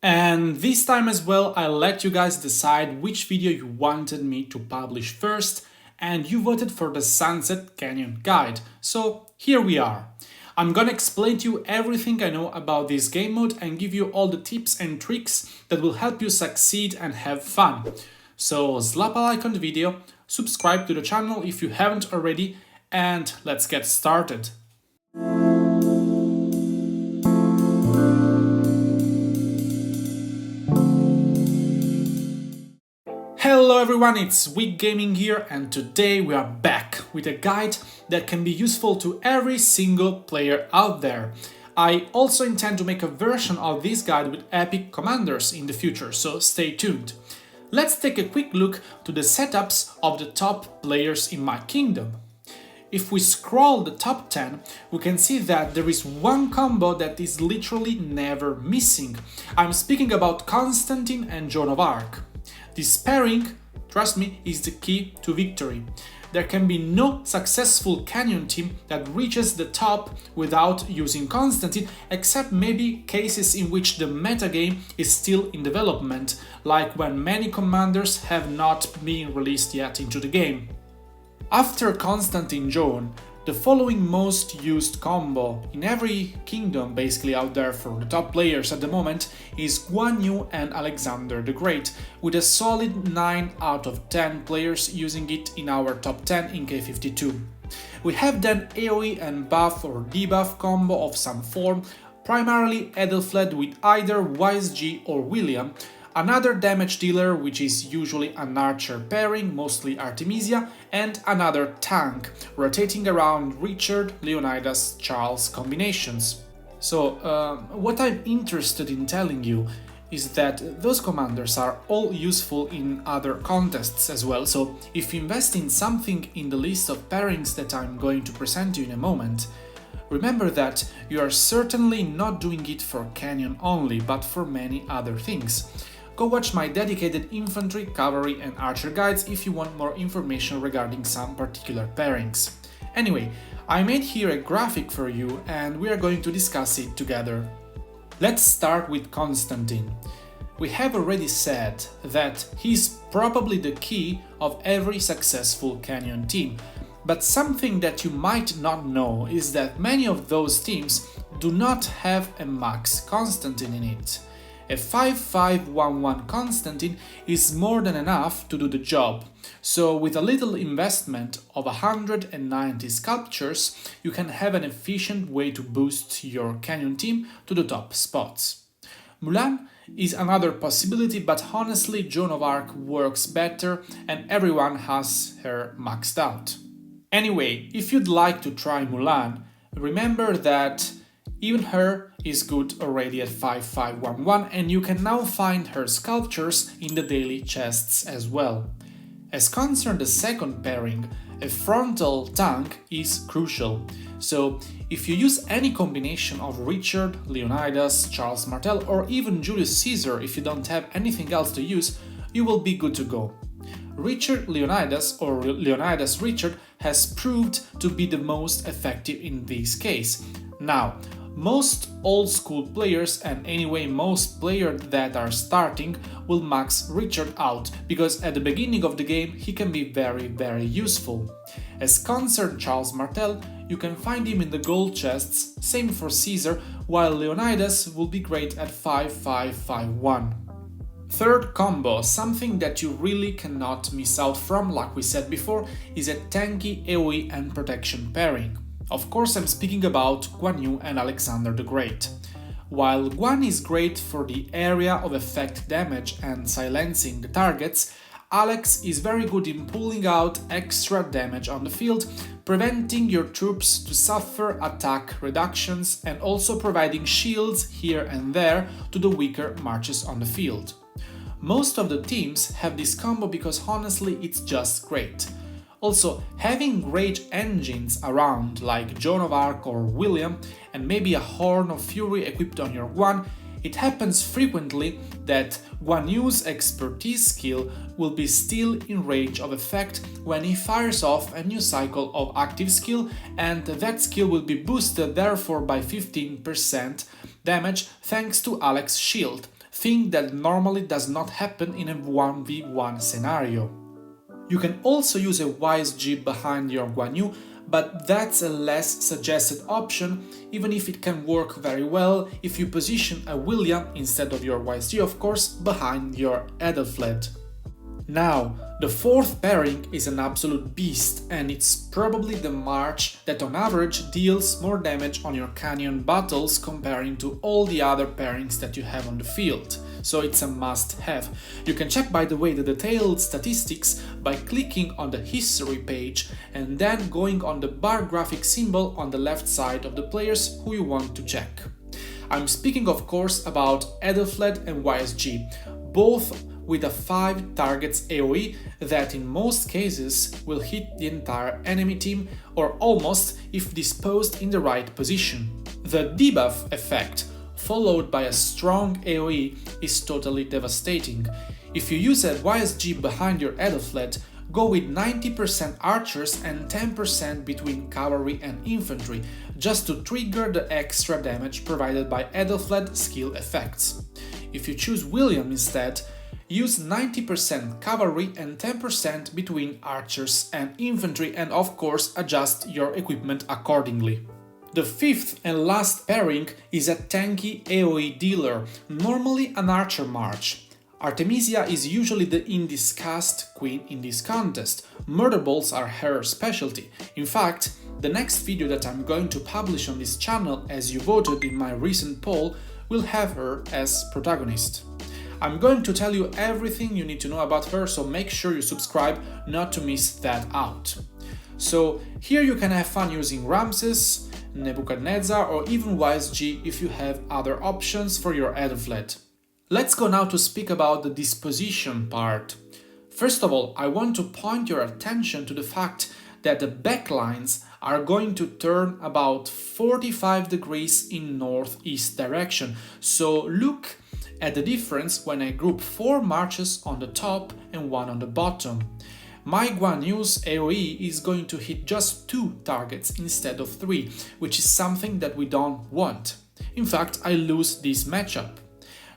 And this time as well, I'll let you guys decide which video you wanted me to publish first, and you voted for the Sunset Canyon guide. So here we are. I'm gonna explain to you everything I know about this game mode and give you all the tips and tricks that will help you succeed and have fun. So slap a like on the video, subscribe to the channel if you haven't already, and let's get started. Hello everyone, it's Wick Gaming here, and today we are back with a guide that can be useful to every single player out there. I also intend to make a version of this guide with epic commanders in the future, so stay tuned. Let's take a quick look to the setups of the top players in my kingdom. If we scroll the top 10, we can see that there is one combo that is literally never missing. I'm speaking about Constantine and Joan of Arc. This pairing, trust me, is the key to victory. There can be no successful Canyon team that reaches the top without using Constantine, except maybe cases in which the metagame is still in development, like when many commanders have not been released yet into the game. After Constantine Joan, the following most used combo in every kingdom basically out there for the top players at the moment is Guan Yu and Alexander the Great, with a solid 9 out of 10 players using it in our top 10 in K52. We have then AoE and buff or debuff combo of some form, primarily Edelfled with either Wise G or William, another damage dealer, which is usually an archer pairing, mostly Artemisia, and another tank, rotating around Richard, Leonidas, Charles combinations. So, what I'm interested in telling you is that those commanders are all useful in other contests as well, so if you invest in something in the list of pairings that I'm going to present you in a moment, remember that you are certainly not doing it for Canyon only, but for many other things. Go watch my dedicated infantry, cavalry and archer guides if you want more information regarding some particular pairings. Anyway, I made here a graphic for you and we are going to discuss it together. Let's start with Constantine. We have already said that he's probably the key of every successful Canyon team, but something that you might not know is that many of those teams do not have a max Constantine in it. A 5511 Constantine is more than enough to do the job, so with a little investment of 190 sculptures, you can have an efficient way to boost your Canyon team to the top spots. Mulan is another possibility, but honestly Joan of Arc works better and everyone has her maxed out. Anyway, if you'd like to try Mulan, remember that even her is good already at 5511 and you can now find her sculptures in the daily chests as well. As concerns the second pairing, a frontal tank is crucial. So if you use any combination of Richard, Leonidas, Charles Martel or even Julius Caesar if you don't have anything else to use, you will be good to go. Richard Leonidas or Leonidas Richard has proved to be the most effective in this case. Now, most old school players and anyway most players that are starting will max Richard out because at the beginning of the game he can be very useful. As concerns Charles Martel, you can find him in the gold chests, same for Caesar, while Leonidas will be great at 5551. Third combo, something that you really cannot miss out from, like we said before, is a tanky AoE and protection pairing. Of course, I'm speaking about Guan Yu and Alexander the Great. While Guan is great for the area of effect damage and silencing the targets, Alex is very good in pulling out extra damage on the field, preventing your troops to suffer attack reductions and also providing shields here and there to the weaker marches on the field. Most of the teams have this combo because honestly it's just great. Also, having great engines around like Joan of Arc or William and maybe a Horn of Fury equipped on your Guan, it happens frequently that Guan Yu's expertise skill will be still in range of effect when he fires off a new cycle of active skill, and that skill will be boosted therefore by 15% damage thanks to Alex's shield, thing that normally does not happen in a 1v1 scenario. You can also use a YSG behind your Guan Yu, but that's a less suggested option, even if it can work very well if you position a William instead of your YSG, of course, behind your Adelflaed. Now, the fourth pairing is an absolute beast, and it's probably the March that on average deals more damage on your canyon battles comparing to all the other pairings that you have on the field, so it's a must-have. You can check, by the way, the detailed statistics by clicking on the history page and then going on the bar graphic symbol on the left side of the players who you want to check. I'm speaking, of course, about Adelflaed and YSG, both with a 5 targets AoE that in most cases will hit the entire enemy team or almost if disposed in the right position. The debuff effect, followed by a strong AoE, is totally devastating. If you use a YSG behind your Adelflaed, go with 90% archers and 10% between cavalry and infantry, just to trigger the extra damage provided by Adelflaed skill effects. If you choose William instead, use 90% cavalry and 10% between archers and infantry, and of course adjust your equipment accordingly. The fifth and last pairing is a tanky AoE dealer, normally an archer March. Artemisia is usually the indiscussed queen in this contest. Murder balls are her specialty. In fact, the next video that I'm going to publish on this channel, as you voted in my recent poll, will have her as protagonist. I'm going to tell you everything you need to know about her, so make sure you subscribe not to miss that out. So here you can have fun using Ramses, Nebuchadnezzar or even YSG if you have other options for your Adelflaed. Let's go now to speak about the disposition part. First of all, I want to point your attention to the fact that the backlines are going to turn about 45 degrees in northeast direction, so look at the difference when I group 4 marches on the top and 1 on the bottom. My Guan Yu's AoE is going to hit just 2 targets instead of 3, which is something that we don't want. In fact, I lose this matchup.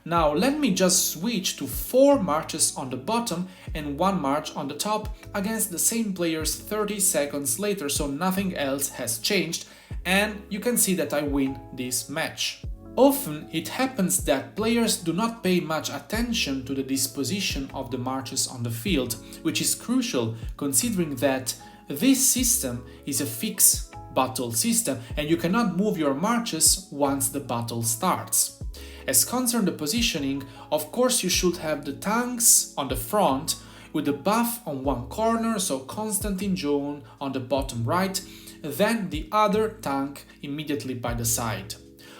Now let me just switch to 4 marches on the bottom and 1 march on the top against the same players 30 seconds later, so nothing else has changed, and you can see that I win this match. Often it happens that players do not pay much attention to the disposition of the marches on the field, which is crucial considering that this system is a fixed battle system and you cannot move your marches once the battle starts. As concerns the positioning, of course you should have the tanks on the front with the buff on one corner, so Constantine Joan on the bottom right, then the other tank immediately by the side.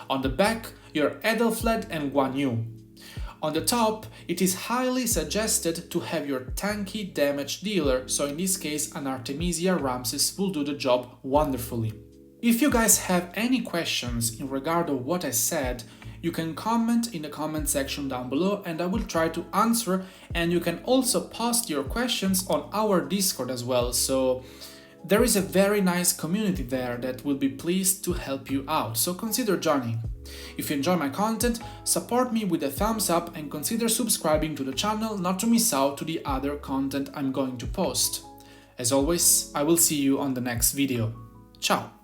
On the back, your Adelflaed and Guan Yu. On the top, it is highly suggested to have your tanky damage dealer, so in this case an Artemisia Ramses will do the job wonderfully. If you guys have any questions in regard of what I said, you can comment in the comment section down below and I will try to answer, and you can also post your questions on our Discord as well, so there is a very nice community there that will be pleased to help you out, so consider joining. If you enjoy my content, support me with a thumbs up and consider subscribing to the channel not to miss out to the other content I'm going to post. As always, I will see you on the next video. Ciao!